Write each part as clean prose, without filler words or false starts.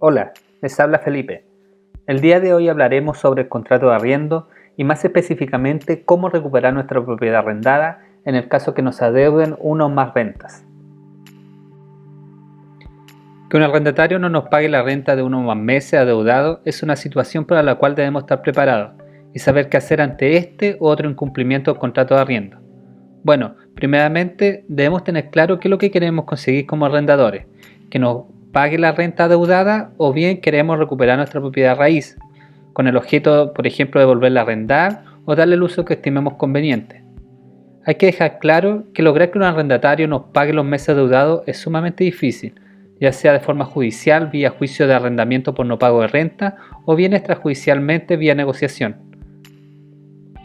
Hola, les habla Felipe. El día de hoy hablaremos sobre el contrato de arriendo y más específicamente cómo recuperar nuestra propiedad arrendada en el caso que nos adeuden una o más rentas. Que un arrendatario no nos pague la renta de uno o más meses adeudado es una situación para la cual debemos estar preparados y saber qué hacer ante este u otro incumplimiento del contrato de arriendo. Bueno, primeramente debemos tener claro qué es lo que queremos conseguir como arrendadores, que nos pague la renta adeudada o bien queremos recuperar nuestra propiedad raíz, con el objeto, por ejemplo, de volverla a arrendar o darle el uso que estimemos conveniente. Hay que dejar claro que lograr que un arrendatario nos pague los meses adeudados es sumamente difícil, ya sea de forma judicial vía juicio de arrendamiento por no pago de renta o bien extrajudicialmente vía negociación.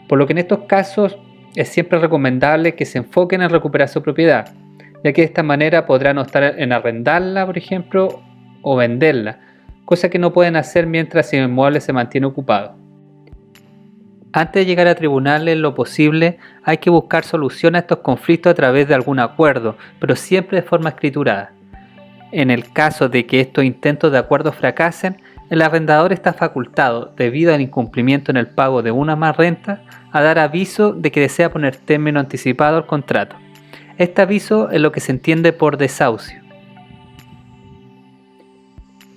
Por lo que en estos casos es siempre recomendable que se enfoquen en recuperar su propiedad, ya que de esta manera podrán optar en arrendarla, por ejemplo, o venderla, cosa que no pueden hacer mientras el inmueble se mantiene ocupado. Antes de llegar a tribunales, en lo posible, hay que buscar solución a estos conflictos a través de algún acuerdo, pero siempre de forma escriturada. En el caso de que estos intentos de acuerdo fracasen, el arrendador está facultado, debido al incumplimiento en el pago de una más renta, a dar aviso de que desea poner término anticipado al contrato. Este aviso es lo que se entiende por desahucio.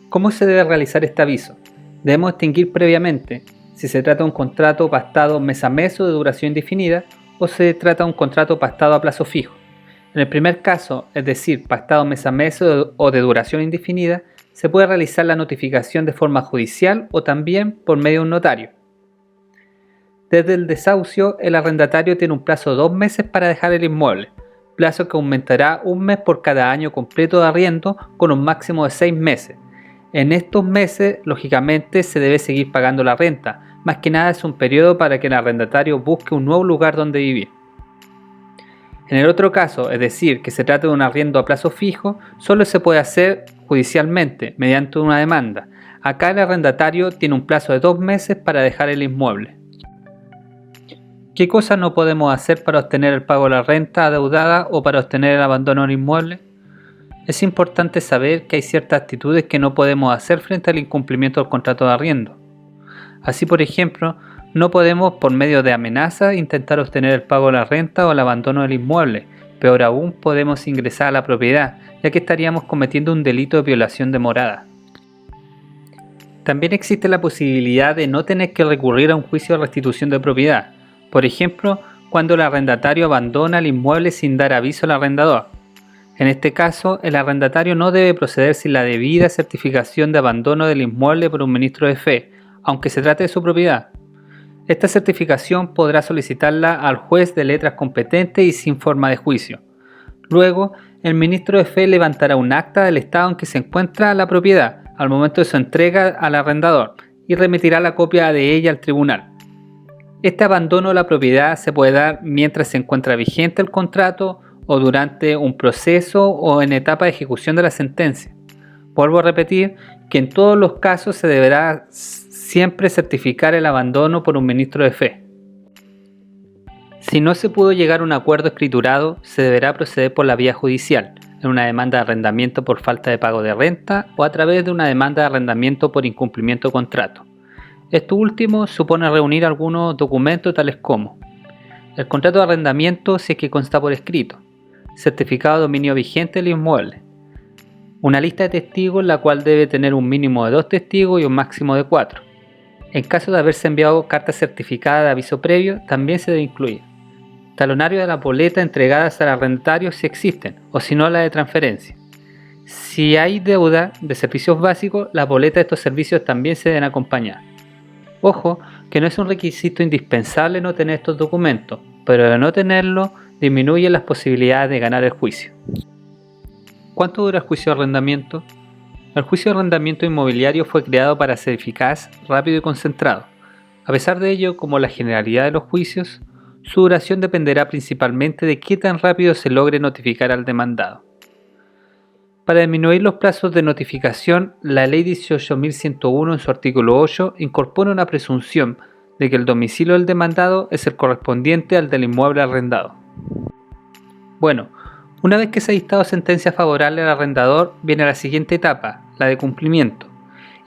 ¿Cómo se debe realizar este aviso? Debemos distinguir previamente si se trata de un contrato pactado mes a mes o de duración indefinida o se trata de un contrato pactado a plazo fijo. En el primer caso, es decir, pactado mes a mes o de duración indefinida, se puede realizar la notificación de forma judicial o también por medio de un notario. Desde el desahucio, el arrendatario tiene un plazo de 2 meses para dejar el inmueble, plazo que aumentará un mes por cada año completo de arriendo con un máximo de 6 meses. En estos meses, lógicamente, se debe seguir pagando la renta, más que nada es un periodo para que el arrendatario busque un nuevo lugar donde vivir. En el otro caso, es decir, que se trata de un arriendo a plazo fijo, solo se puede hacer judicialmente, mediante una demanda. Acá el arrendatario tiene un plazo de 2 meses para dejar el inmueble. ¿Qué cosas no podemos hacer para obtener el pago de la renta adeudada o para obtener el abandono del inmueble? Es importante saber que hay ciertas actitudes que no podemos hacer frente al incumplimiento del contrato de arriendo. Así, por ejemplo, no podemos, por medio de amenazas, intentar obtener el pago de la renta o el abandono del inmueble. Peor aún, podemos ingresar a la propiedad, ya que estaríamos cometiendo un delito de violación de morada. También existe la posibilidad de no tener que recurrir a un juicio de restitución de propiedad. Por ejemplo, cuando el arrendatario abandona el inmueble sin dar aviso al arrendador. En este caso, el arrendatario no debe proceder sin la debida certificación de abandono del inmueble por un ministro de fe, aunque se trate de su propiedad. Esta certificación podrá solicitarla al juez de letras competente y sin forma de juicio. Luego, el ministro de fe levantará un acta del estado en que se encuentra la propiedad al momento de su entrega al arrendador y remitirá la copia de ella al tribunal. Este abandono de la propiedad se puede dar mientras se encuentra vigente el contrato o durante un proceso o en etapa de ejecución de la sentencia. Vuelvo a repetir que en todos los casos se deberá siempre certificar el abandono por un ministro de fe. Si no se pudo llegar a un acuerdo escriturado, se deberá proceder por la vía judicial, en una demanda de arrendamiento por falta de pago de renta o a través de una demanda de arrendamiento por incumplimiento de contrato. Esto último supone reunir algunos documentos tales como el contrato de arrendamiento si es que consta por escrito, certificado de dominio vigente del inmueble, una lista de testigos la cual debe tener un mínimo de 2 testigos y un máximo de 4. En caso de haberse enviado carta certificada de aviso previo, también se debe incluir talonario de la boleta entregadas al arrendatario si existen, o si no la de transferencia. Si hay deuda de servicios básicos, las boletas de estos servicios también se deben acompañar. Ojo, que no es un requisito indispensable no tener estos documentos, pero de no tenerlo disminuye las posibilidades de ganar el juicio. ¿Cuánto dura el juicio de arrendamiento? El juicio de arrendamiento inmobiliario fue creado para ser eficaz, rápido y concentrado. A pesar de ello, como la generalidad de los juicios, su duración dependerá principalmente de qué tan rápido se logre notificar al demandado. Para disminuir los plazos de notificación, la Ley 18.101 en su artículo 8 incorpora una presunción de que el domicilio del demandado es el correspondiente al del inmueble arrendado. Bueno, una vez que se ha dictado sentencia favorable al arrendador, viene la siguiente etapa, la de cumplimiento.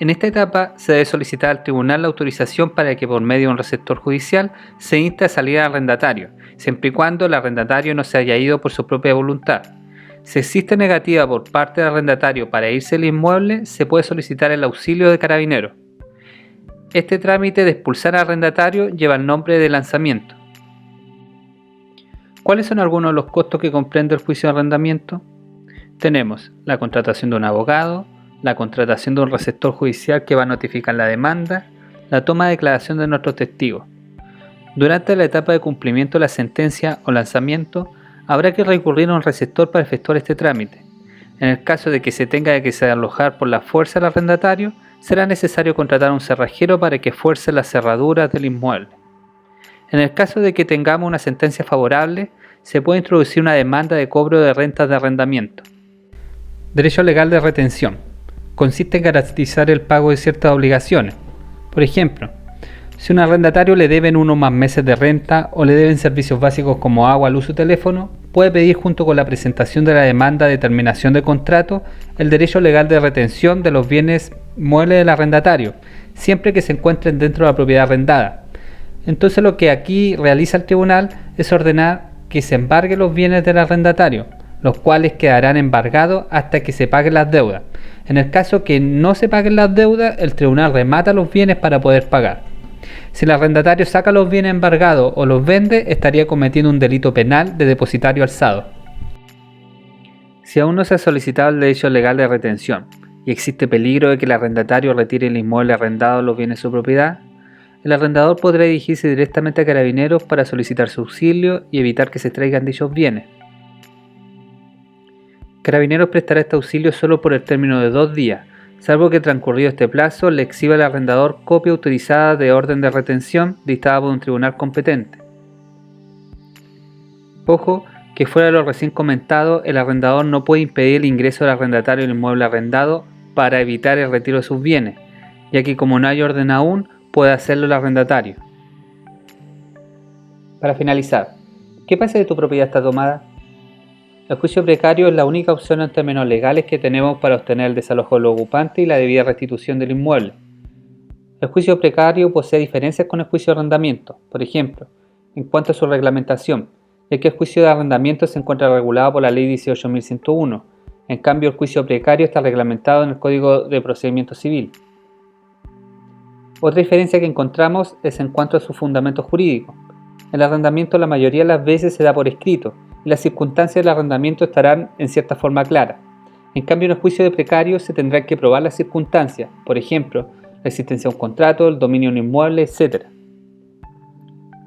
En esta etapa se debe solicitar al tribunal la autorización para que por medio de un receptor judicial se inste a salir al arrendatario, siempre y cuando el arrendatario no se haya ido por su propia voluntad. Si existe negativa por parte del arrendatario para irse del inmueble, se puede solicitar el auxilio de Carabineros. Este trámite de expulsar al arrendatario lleva el nombre de lanzamiento. ¿Cuáles son algunos de los costos que comprende el juicio de arrendamiento? Tenemos la contratación de un abogado, la contratación de un receptor judicial que va a notificar la demanda, la toma de declaración de nuestros testigos. Durante la etapa de cumplimiento de la sentencia o lanzamiento, habrá que recurrir a un receptor para efectuar este trámite. En el caso de que se tenga que desalojar por la fuerza al arrendatario, será necesario contratar a un cerrajero para que fuerce las cerraduras del inmueble. En el caso de que tengamos una sentencia favorable, se puede introducir una demanda de cobro de rentas de arrendamiento. Derecho legal de retención. Consiste en garantizar el pago de ciertas obligaciones. Por ejemplo, si un arrendatario le deben uno o más meses de renta o le deben servicios básicos como agua, luz o teléfono, puede pedir junto con la presentación de la demanda de terminación de contrato el derecho legal de retención de los bienes muebles del arrendatario, siempre que se encuentren dentro de la propiedad arrendada. Entonces lo que aquí realiza el tribunal es ordenar que se embarguen los bienes del arrendatario, los cuales quedarán embargados hasta que se paguen las deudas. En el caso que no se paguen las deudas, el tribunal remata los bienes para poder pagar. Si el arrendatario saca los bienes embargados o los vende, estaría cometiendo un delito penal de depositario alzado. Si aún no se ha solicitado el derecho legal de retención y existe peligro de que el arrendatario retire el inmueble arrendado o los bienes de su propiedad, el arrendador podrá dirigirse directamente a Carabineros para solicitar su auxilio y evitar que se extraigan dichos bienes. Carabineros prestará este auxilio solo por el término de 2 días, salvo que transcurrido este plazo le exhiba al arrendador copia autorizada de orden de retención dictada por un tribunal competente. Ojo, que fuera de lo recién comentado, el arrendador no puede impedir el ingreso del arrendatario al inmueble arrendado para evitar el retiro de sus bienes, ya que como no hay orden aún, puede hacerlo el arrendatario. Para finalizar, ¿qué pasa si tu propiedad está tomada? El juicio precario es la única opción en términos legales que tenemos para obtener el desalojo del ocupante y la debida restitución del inmueble. El juicio precario posee diferencias con el juicio de arrendamiento, por ejemplo, en cuanto a su reglamentación, ya que el juicio de arrendamiento se encuentra regulado por la Ley 18.101, en cambio el juicio precario está reglamentado en el Código de Procedimiento Civil. Otra diferencia que encontramos es en cuanto a su fundamento jurídico. El arrendamiento la mayoría de las veces se da por escrito, y las circunstancias del arrendamiento estarán en cierta forma claras. En cambio, en el juicio de precario se tendrán que probar las circunstancias, por ejemplo, la existencia de un contrato, el dominio de un inmueble, etc.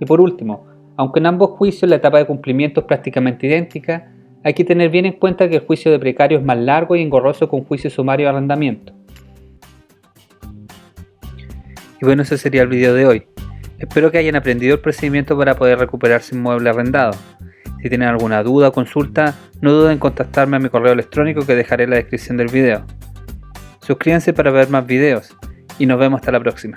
Y por último, aunque en ambos juicios la etapa de cumplimiento es prácticamente idéntica, hay que tener bien en cuenta que el juicio de precario es más largo y engorroso que un juicio sumario de arrendamiento. Y bueno, ese sería el video de hoy. Espero que hayan aprendido el procedimiento para poder recuperar su inmueble arrendado. Si tienen alguna duda o consulta, no duden en contactarme a mi correo electrónico que dejaré en la descripción del video. Suscríbanse para ver más videos y nos vemos hasta la próxima.